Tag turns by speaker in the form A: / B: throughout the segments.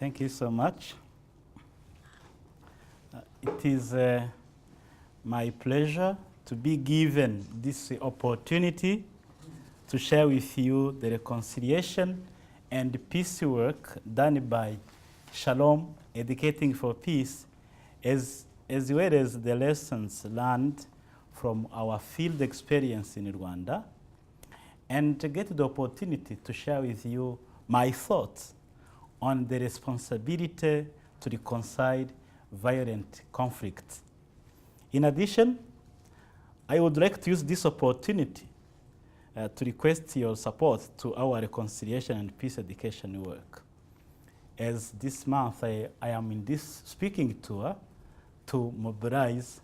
A: Thank you so much. It is my pleasure to be given this opportunity to share with you the reconciliation and peace work done by Shalom, Educating for Peace, as well as the lessons learned from our field experience in Rwanda, and to get the opportunity to share with you my thoughts on the responsibility to reconcile violent conflict. In addition, I would like to use this opportunity to request your support to our reconciliation and peace education work. As this month I am in this speaking tour to mobilize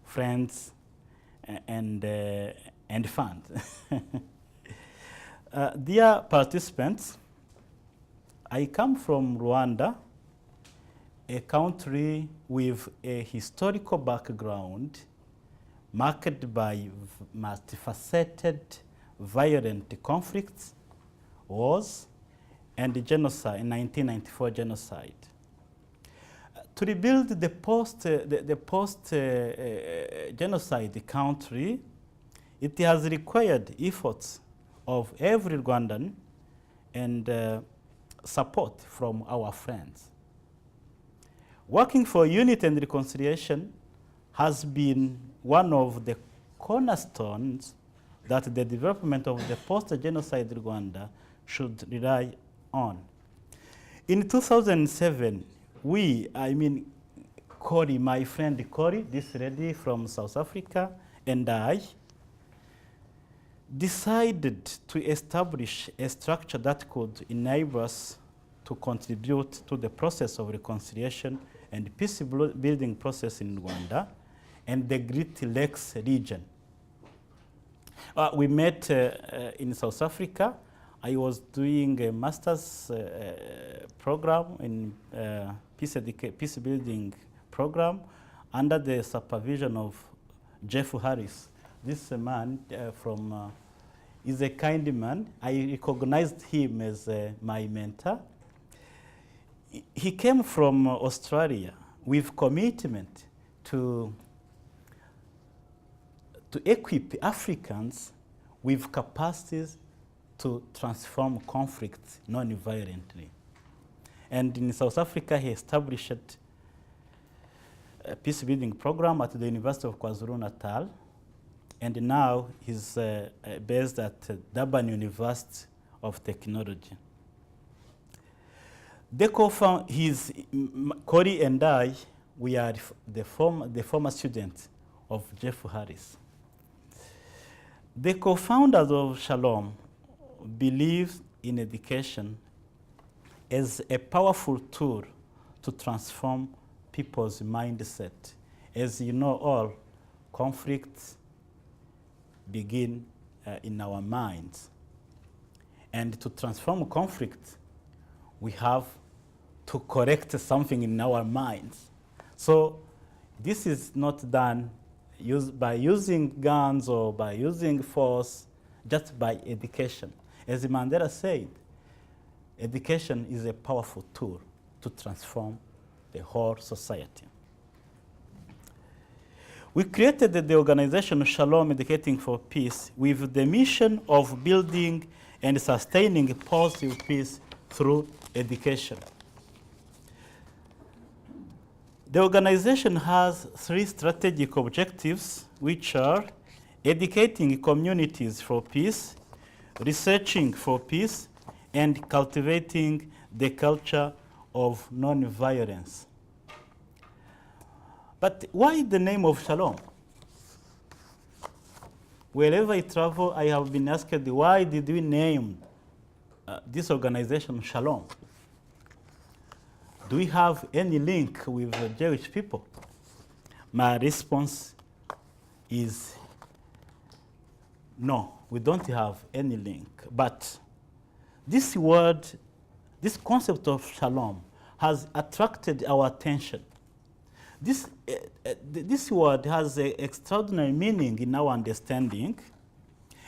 A: friends and funds. Dear participants, I come from Rwanda, a country with a historical background marked by multifaceted violent conflicts, wars, and the genocide, in 1994 genocide. To rebuild the post-genocide country, it has required efforts of every Rwandan and support from our friends. Working for unity and reconciliation has been one of the cornerstones that the development of the post-genocide Rwanda should rely on. In 2007, Cory, my friend Cory, this lady from South Africa, and I decided to establish a structure that could enable us to contribute to the process of reconciliation and peace building process in Rwanda and the Great Lakes region. We met in South Africa. I was doing a master's program in peace building program under the supervision of Jeff Harris. This man is a kind man. I recognized him as my mentor. He came from Australia with commitment to equip Africans with capacities to transform conflicts non-violently. And in South Africa, he established a peace building program at the University of KwaZulu-Natal. And now he's based at Durban University of Technology. Cory and I, we are the former students of Jeff Harris. The co-founders of Shalom believe in education as a powerful tool to transform people's mindset. As you know all, conflicts begin in our minds. And to transform conflict, we have to correct something in our minds. So this is not done by using guns or by using force, just by education. As Mandela said, education is a powerful tool to transform the whole society. We created the organization Shalom Educating for Peace with the mission of building and sustaining positive peace through education. The organization has 3 strategic objectives, which are educating communities for peace, researching for peace, and cultivating the culture of non-violence. But why the name of Shalom? Wherever I travel, I have been asked, why did we name this organization Shalom? Do we have any link with the Jewish people? My response is no, we don't have any link. But this word, this concept of Shalom has attracted our attention. This word has an extraordinary meaning in our understanding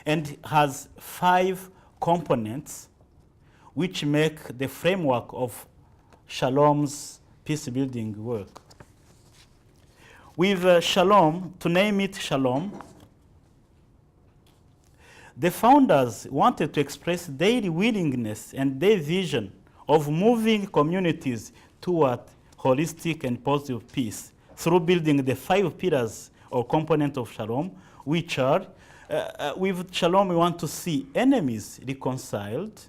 A: and has 5 components which make the framework of Shalom's peace-building work. With Shalom, to name it Shalom, the founders wanted to express their willingness and their vision of moving communities toward holistic and positive peace through building the 5 pillars or components of Shalom, which are, with Shalom we want to see enemies reconciled,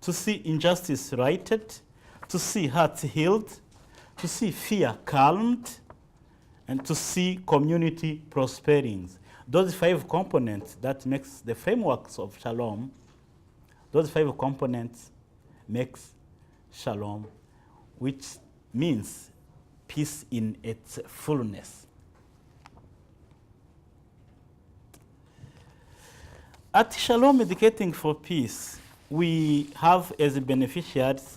A: to see injustice righted, to see hearts healed, to see fear calmed, and to see community prospering. Those 5 components that makes the frameworks of Shalom, those 5 components makes Shalom, which means peace in its fullness. At Shalom Educating for Peace, we have as beneficiaries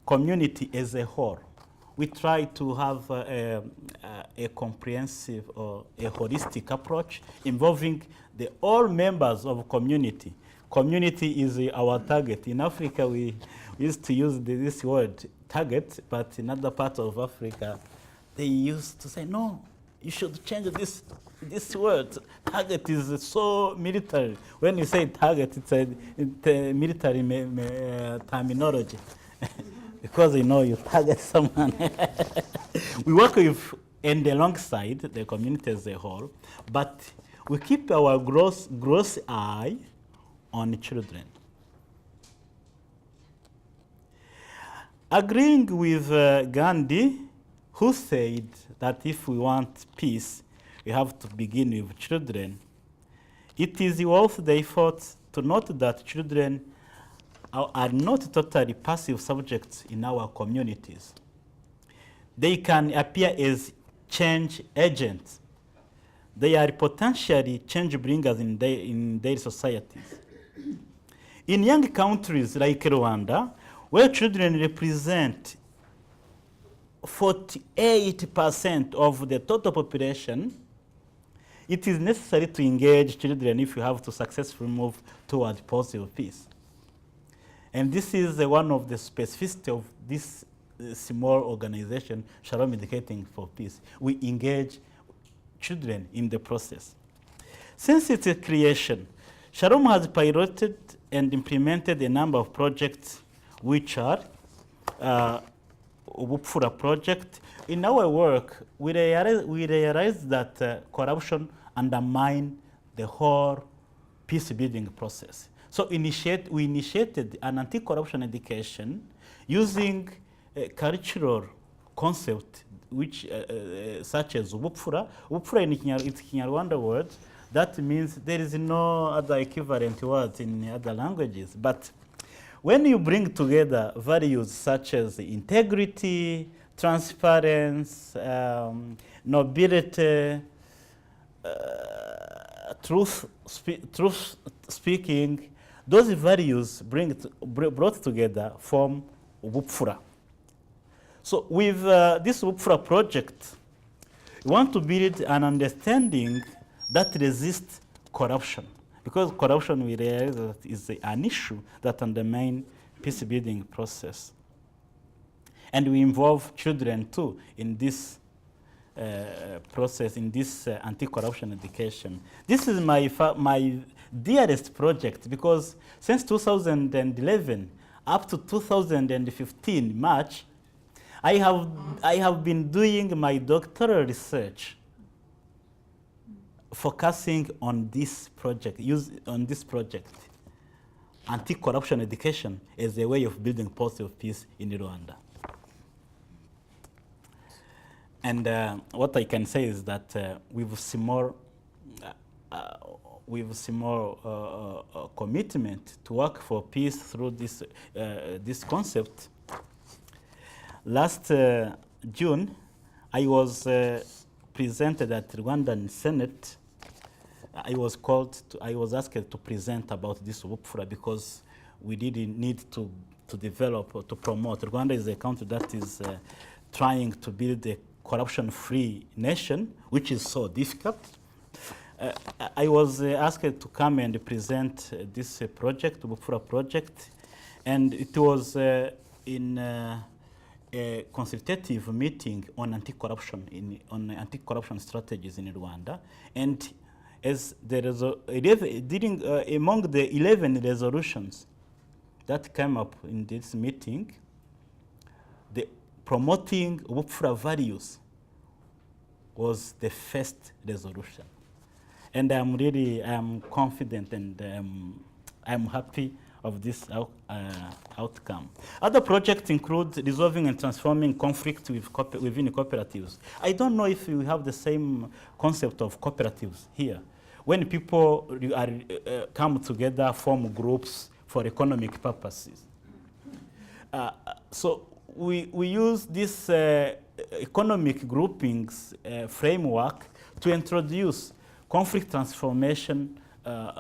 A: community as a whole. We try to have a comprehensive or a holistic approach involving all members of community. Community is our target. In Africa, we used to use this word target, but in other parts of Africa, they used to say, no, you should change this word. Target is so military. When you say target, it's a military terminology. Because you target someone. We work with and alongside the community as a whole, but we keep our gross eye on children. Agreeing with Gandhi, who said that if we want peace, we have to begin with children, it is worth the effort to note that children are not totally passive subjects in our communities. They can appear as change agents. They are potentially change bringers in their societies. In young countries like Rwanda, where children represent 48% of the total population, it is necessary to engage children if you have to successfully move toward positive peace. And this is one of the specificities of this small organization, Shalom Educating for Peace. We engage children in the process. Since its creation, Shalom has piloted and implemented a number of projects which are Ubupfura project. In our work, we realized that corruption undermines the whole peace-building process. So we initiated an anti-corruption education using cultural concept which such as Ubupfura. Ubupfura in Kinyarwanda word, that means there is no other equivalent words in other languages. But when you bring together values such as integrity, transparency, nobility, truth speaking, those values brought together form Ubupfura. So with this Ubupfura project, we want to build an understanding that resists corruption. Because corruption, we realize that is an issue that undermines peace-building process. And we involve children too in this process, in this anti-corruption education. This is my dearest project because since 2011 up to 2015 March, I have been doing my doctoral research focusing on this project, anti-corruption education as a way of building positive peace in Rwanda. And what I can say is that with some more commitment to work for peace through this concept. Last June, I was presented at Rwandan Senate. I was asked to present about this Ubupfura because we didn't need to develop or to promote. Rwanda is a country that is trying to build a corruption-free nation, which is so difficult. I was asked to come and present this project, Ubupfura project, And it was in a consultative meeting on anti-corruption on anti-corruption strategies in Rwanda, and as there is among the 11 resolutions that came up in this meeting, the promoting Wupfura values was the first resolution, and I'm confident and I'm happy of this outcome. Other projects include resolving and transforming conflict within cooperatives. I don't know if we have the same concept of cooperatives here. When people come together, form groups for economic purposes. So we use this economic groupings framework to introduce conflict transformation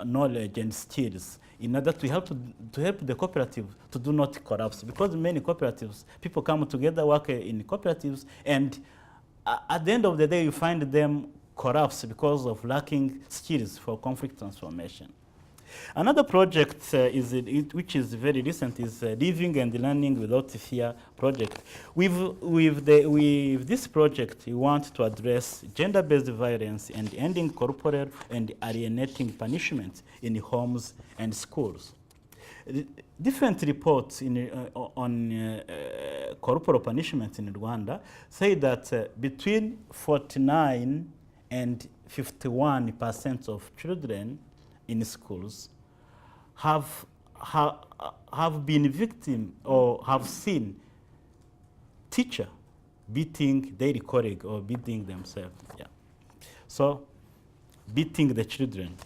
A: knowledge and skills in order to help the cooperative to do not collapse. Because many cooperatives, people come together, work in cooperatives, and at the end of the day, you find them collapse because of lacking skills for conflict transformation. Another project which is very recent is Living and Learning Without Fear project. With this project, we want to address gender-based violence and ending corporal and alienating punishment in homes and schools. Different reports on corporal punishment in Rwanda say that between 49 and 51% of children in schools have been victim or have seen teacher beating their colleague or beating themselves. Yeah. So beating the children.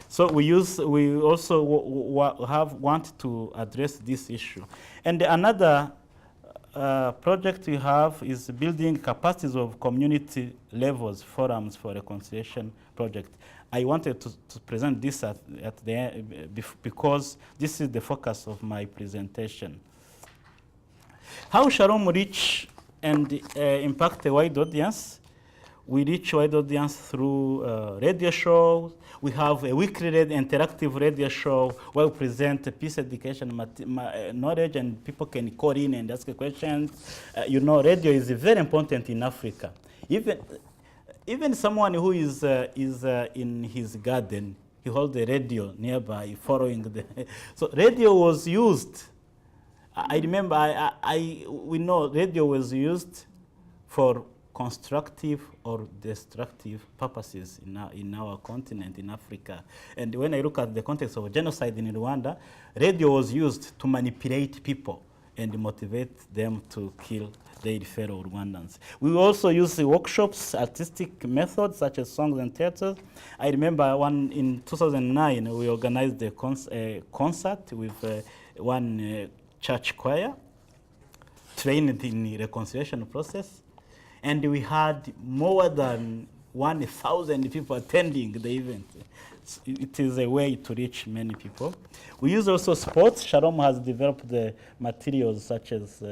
A: So we also want to address this issue. And another project we have is building capacities of community levels forums for reconciliation project. I wanted to present this at the end because this is the focus of my presentation. How Shalom reach and impact a wide audience? We reach wide audience through radio shows. We have a weekly interactive radio show where we present peace education knowledge, and people can call in and ask questions. You know, radio is very important in Africa. Even someone who is in his garden, he holds a radio nearby, following the. So radio was used. I remember we know radio was used for constructive or destructive purposes in our continent, in Africa. And when I look at the context of genocide in Rwanda, radio was used to manipulate people and motivate them to kill their fellow Rwandans. We also use workshops, artistic methods such as songs and theaters. I remember in 2009, we organized a concert with one church choir trained in the reconciliation process. And we had more than 1,000 people attending the event. It is a way to reach many people. We use also sports. Shalom has developed the materials such as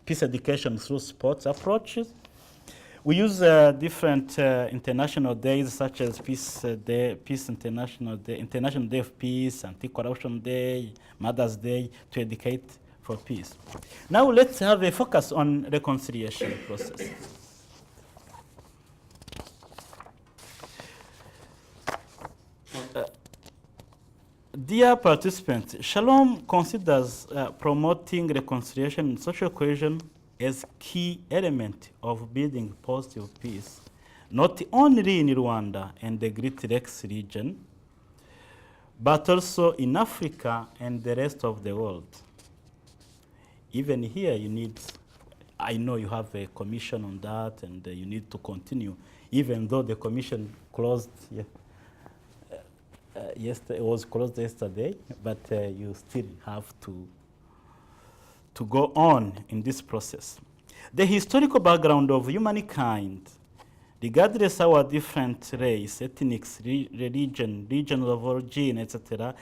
A: peace education through sports approaches. We use different international days such as International Day of Peace, Anti-Corruption Day, Mother's Day to educate for peace. Now let's have a focus on reconciliation process. Dear participants, Shalom considers promoting reconciliation and social cohesion as key element of building positive peace, not only in Rwanda and the Great Lakes region, but also in Africa and the rest of the world. Even here, I know you have a commission on that, and you need to continue, even though the commission closed. It was closed yesterday, but you still have to go on in this process. The historical background of humankind, regardless of our different race, ethnics, religion, regions of origin, etc.,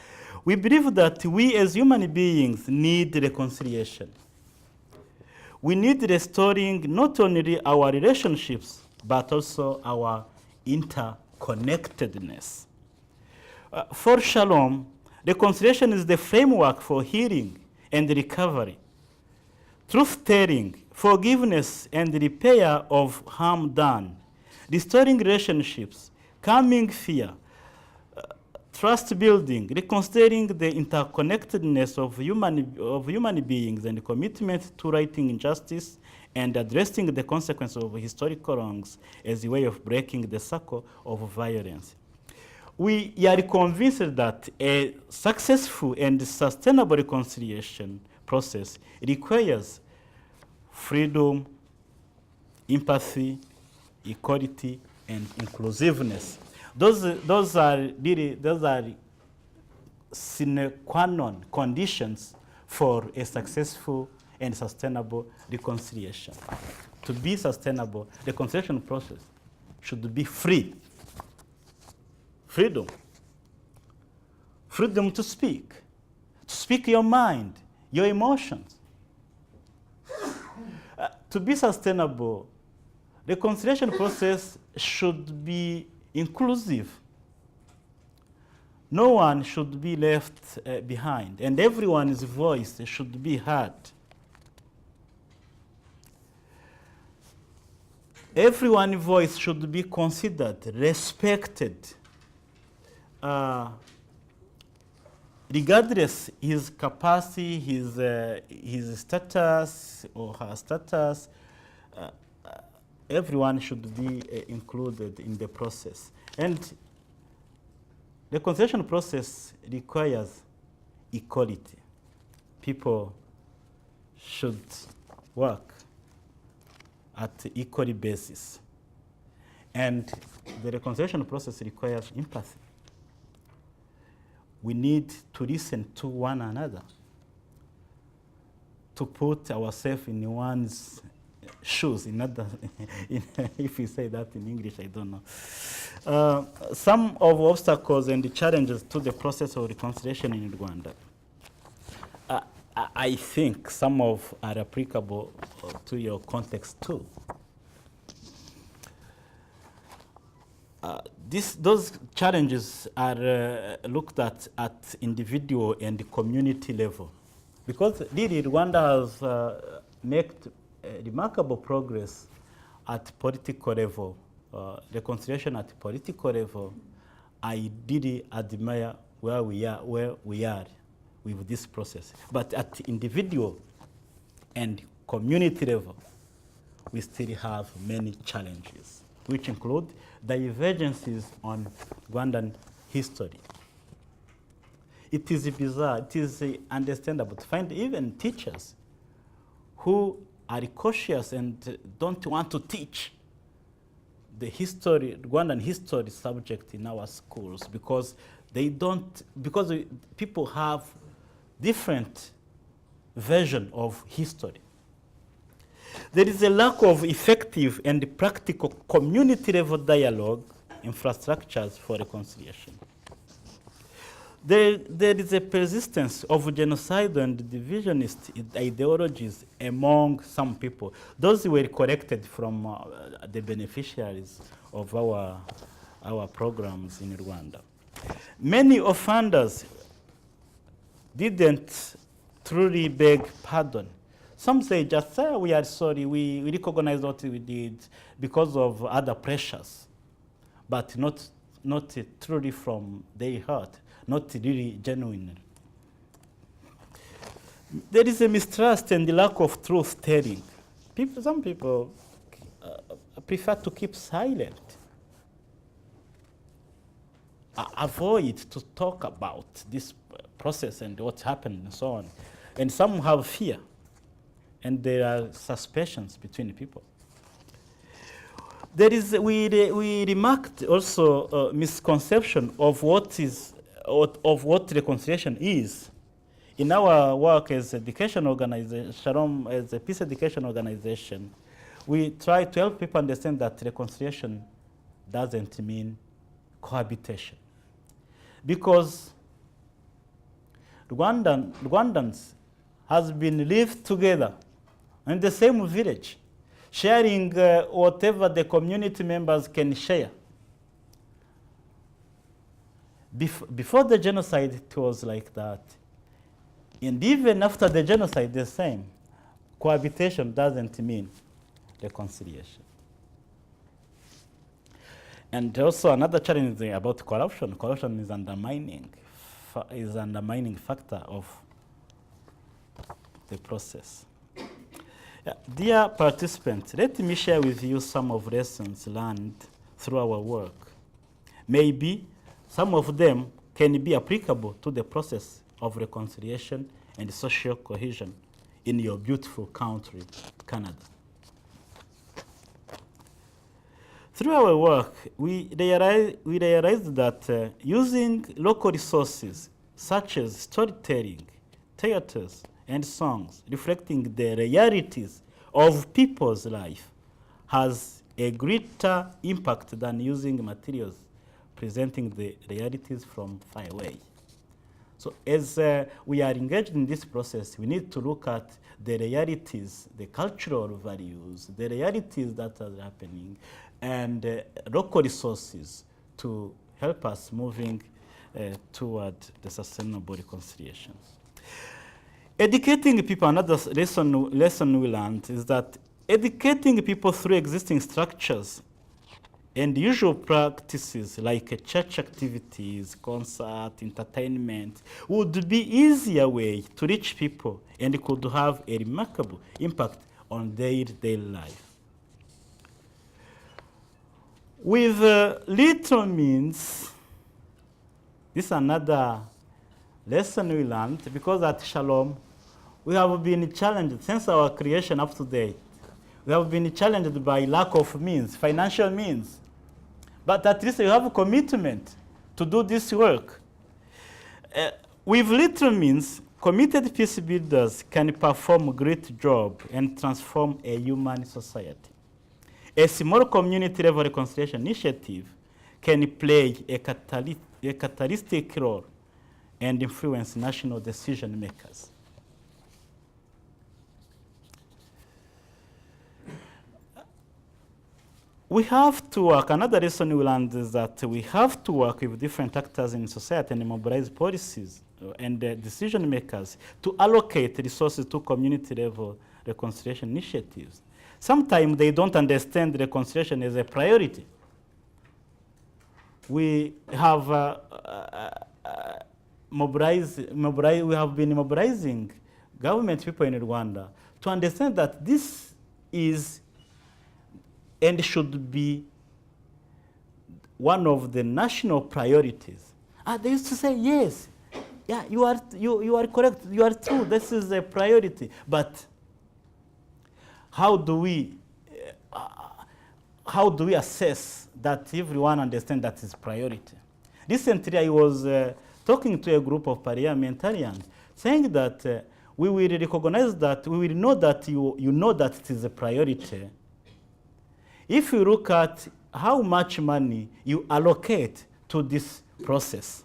A: we believe that we as human beings need reconciliation. We need restoring not only our relationships, but also our interconnectedness. For Shalom, reconciliation is the framework for healing and recovery. Truth-telling, forgiveness and repair of harm done, restoring relationships, calming fear, trust building, reconciling the interconnectedness of human beings and commitment to righting injustice and addressing the consequences of historical wrongs as a way of breaking the circle of violence. We are convinced that a successful and sustainable reconciliation process requires freedom, empathy, equality, and inclusiveness. Those are sine qua non conditions for a successful and sustainable reconciliation. To be sustainable, the reconciliation process should be free. Freedom. Freedom to speak your mind, your emotions. To be sustainable, the reconciliation process should be inclusive. No one should be left behind, and everyone's voice should be heard. Everyone's voice should be considered, respected, regardless his capacity, his status or her status. Everyone should be included in the process. And the reconciliation process requires equality. People should work at equal basis. And the reconciliation process requires empathy. We need to listen to one another, to put ourselves in one's shoes, if we say that in English, I don't know. Some of the obstacles and the challenges to the process of reconciliation in Rwanda. I think some of are applicable to your context too. Those challenges are looked at individual and community level. Because really Rwanda has made remarkable progress at political level, reconciliation at political level. I really admire where we are with this process. But at individual and community level, we still have many challenges, which include divergences on Rwandan history. It is bizarre, it is understandable to find even teachers who are cautious and don't want to teach the history, Rwandan history subject in our schools because people have different version of history. There is a lack of effective and practical community-level dialogue infrastructures for reconciliation. There is a persistence of genocidal and divisionist ideologies among some people. Those were corrected from the beneficiaries of our programs in Rwanda. Many offenders didn't truly beg pardon. Some say just, we are sorry, we recognize what we did because of other pressures, but not truly from their heart, not really genuine. There is a mistrust and the lack of truth-telling. Some people prefer to keep silent, avoid to talk about this process and what happened and so on. And some have fear, and there are suspicions between people. There is, we remarked also misconception of what reconciliation is. In our work as education organization, Shalom as a peace education organization, we try to help people understand that reconciliation doesn't mean cohabitation. Because Rwandans has been lived together in the same village, sharing whatever the community members can share. Before the genocide, it was like that. And even after the genocide, the same. Cohabitation doesn't mean reconciliation. And also another challenge about corruption. Corruption is undermining factor of the process. Dear participants, let me share with you some of lessons learned through our work. Maybe some of them can be applicable to the process of reconciliation and social cohesion in your beautiful country, Canada. Through our work, we realized that using local resources such as storytelling, theaters, and songs reflecting the realities of people's life has a greater impact than using materials presenting the realities from far away. So as we are engaged in this process, we need to look at the realities, the cultural values, the realities that are happening, and local resources to help us moving toward the sustainable reconciliation. Educating people, another lesson we learned is that educating people through existing structures and usual practices like church activities, concert, entertainment would be easier way to reach people and could have a remarkable impact on their daily life. With little means, this is another lesson we learned, because at Shalom, we have been challenged since our creation up to date. We have been challenged by lack of means, financial means. But at least you have a commitment to do this work. With little means, committed peace builders can perform a great job and transform a human society. A small community-level reconciliation initiative can play a catalytic role and influence national decision makers. We have to work, another lesson we learned is that we have to work with different actors in society and mobilize policies and decision makers to allocate resources to community-level reconciliation initiatives. Sometimes they don't understand reconciliation as a priority. We have we have been mobilizing government people in Rwanda to understand that this is and should be one of the national priorities. They used to say, yes, yeah, you are correct, you are true, this is a priority. But how do we assess that everyone understands that is priority? Recently, I was talking to a group of parliamentarians saying that we will recognize that, we will know that you know that it is a priority if you look at how much money you allocate to this process.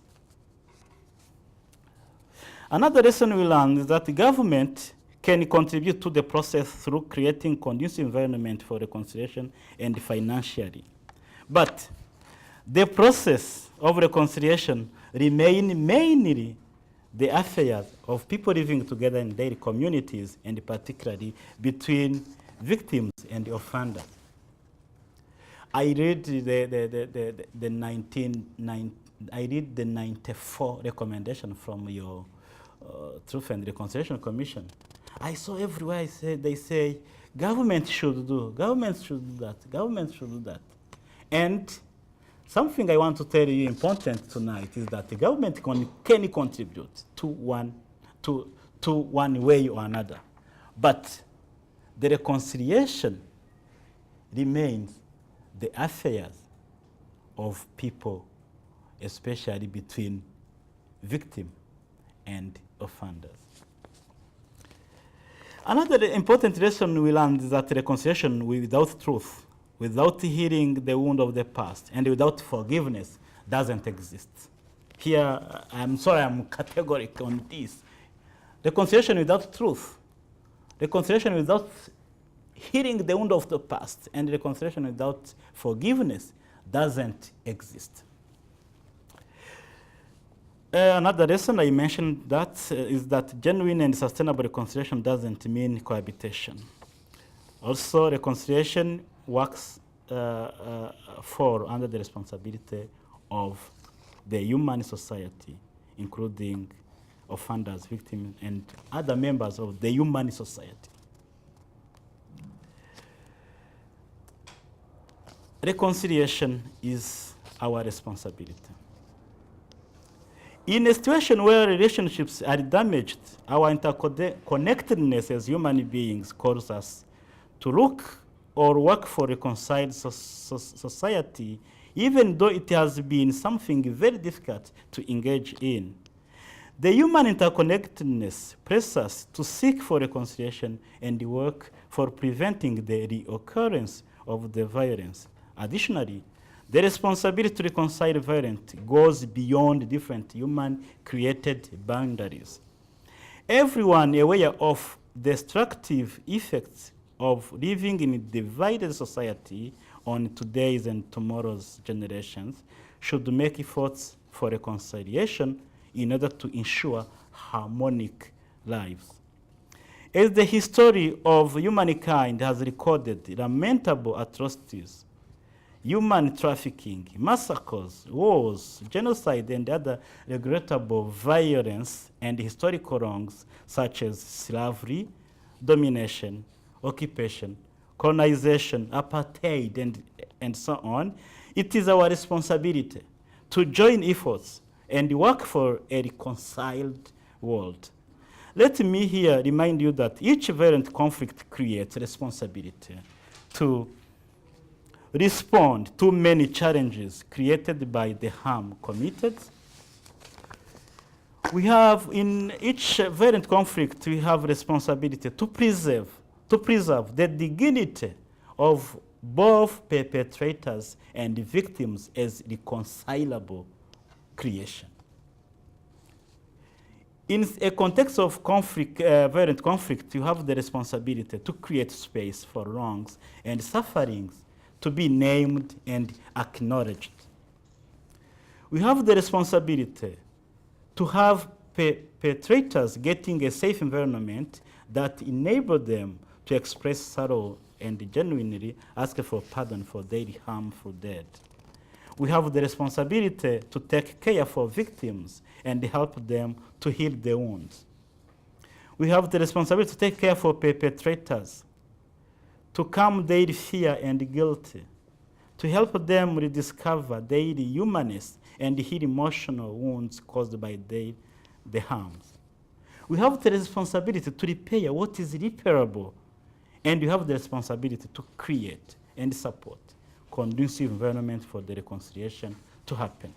A: Another lesson we learned is that the government can contribute to the process through creating conducive environment for reconciliation and financially. But the process of reconciliation remains mainly the affairs of people living together in their communities, and particularly between victims and offenders. I read the 94 recommendation from your Truth and Reconciliation Commission. I saw everywhere they say government should do that, government should do that. And something I want to tell you important tonight is that the government can contribute to one way or another. But the reconciliation remains the affairs of people, especially between victim and offenders. Another important lesson we learned is that reconciliation without truth, without healing the wound of the past, and without forgiveness doesn't exist. Here, I'm sorry, I'm categorical on this. Reconciliation without truth, reconciliation without healing the wound of the past, and reconciliation without forgiveness doesn't exist. Another lesson I mentioned is that genuine and sustainable reconciliation doesn't mean cohabitation. Also, reconciliation works for under the responsibility of the human society, including offenders, victims, and other members of the human society. Reconciliation is our responsibility. In a situation where relationships are damaged, our interconnectedness as human beings calls us to look or work for a reconciled society, even though it has been something very difficult to engage in. The human interconnectedness presses us to seek for reconciliation and work for preventing the reoccurrence of the violence. Additionally, the responsibility to reconcile violence goes beyond different human-created boundaries. Everyone aware of the destructive effects of living in a divided society on today's and tomorrow's generations should make efforts for reconciliation in order to ensure harmonic lives. As the history of humankind has recorded lamentable atrocities, human trafficking, massacres, wars, genocide, and other regrettable violence and historical wrongs such as slavery, domination, occupation, colonization, apartheid, and so on, it is our responsibility to join efforts and work for a reconciled world. Let me here remind you that each violent conflict creates responsibility to respond to many challenges created by the harm committed. We have, in each violent conflict, we have responsibility to preserve the dignity of both perpetrators and victims as reconcilable creation. In a context of conflict, violent conflict, you have the responsibility to create space for wrongs and sufferings to be named and acknowledged. We have the responsibility to have perpetrators getting a safe environment that enable them to express sorrow and genuinely ask for pardon for their harmful deed. We have the responsibility to take care for victims and help them to heal their wounds. We have the responsibility to take care for perpetrators, to calm their fear and guilt, to help them rediscover their humanness and heal emotional wounds caused by the harms. We have the responsibility to repair what is repairable, and we have the responsibility to create and support conducive environment for the reconciliation to happen.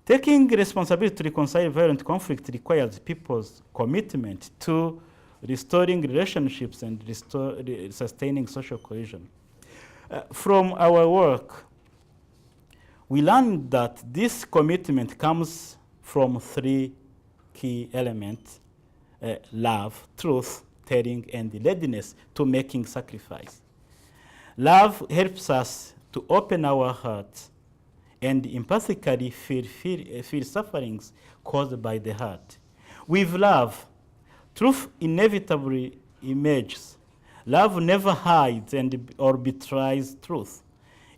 A: Taking responsibility to reconcile violent conflict requires people's commitment to restoring relationships and sustaining social cohesion. From our work, we learned that this commitment comes from three key elements: love, truth, telling, and readiness to making sacrifice. Love helps us to open our hearts and empathically feel sufferings caused by the heart. With love, truth inevitably emerges. Love never hides or betrays truth.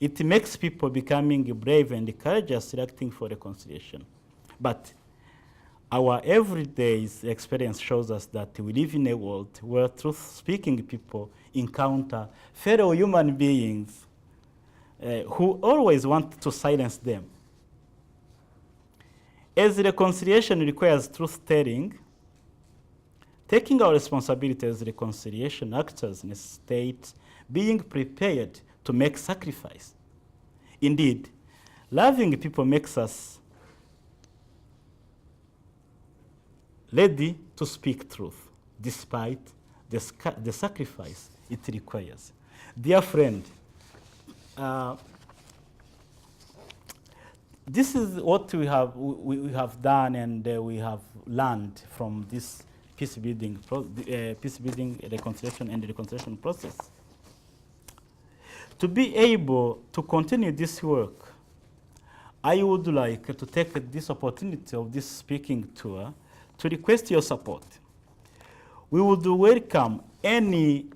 A: It makes people becoming brave and courageous, acting for reconciliation. But our everyday experience shows us that we live in a world where truth-speaking people encounter fellow human beings who always want to silence them. As reconciliation requires truth-telling, taking our responsibility as reconciliation actors necessitates being prepared to make sacrifice. Indeed, loving people makes us ready to speak truth, despite the sacrifice it requires. Dear friend, this is what we have done and we have learned from this peace building, reconciliation and reconciliation process. To be able to continue this work, I would like to take this opportunity of this speaking tour to request your support. We would welcome any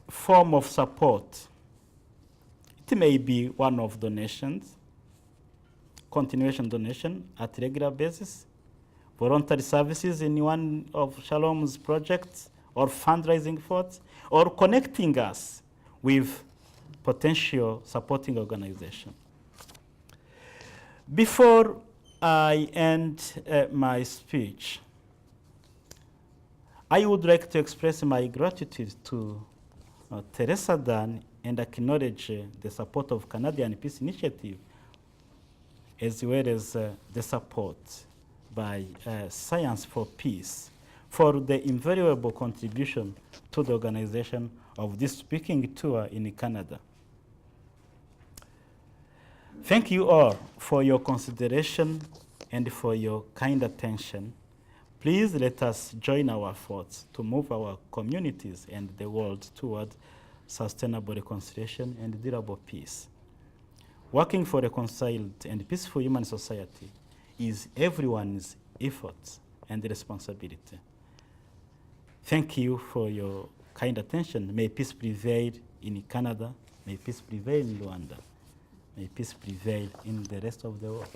A: form of support. It may be one of donations, continuation donation at regular basis, voluntary services in one of Shalom's projects, or fundraising efforts, or connecting us with potential supporting organization. Before I end my speech, I would like to express my gratitude to Teresa Dan and acknowledge the support of Canadian Peace Initiative, as well as the support by Science for Peace for the invaluable contribution to the organization of this speaking tour in Canada. Thank you all for your consideration and for your kind attention. Please let us join our efforts to move our communities and the world toward sustainable reconciliation and durable peace. Working for a reconciled and peaceful human society is everyone's effort and responsibility. Thank you for your kind attention. May peace prevail in Canada. May peace prevail in Rwanda. May peace prevail in the rest of the world.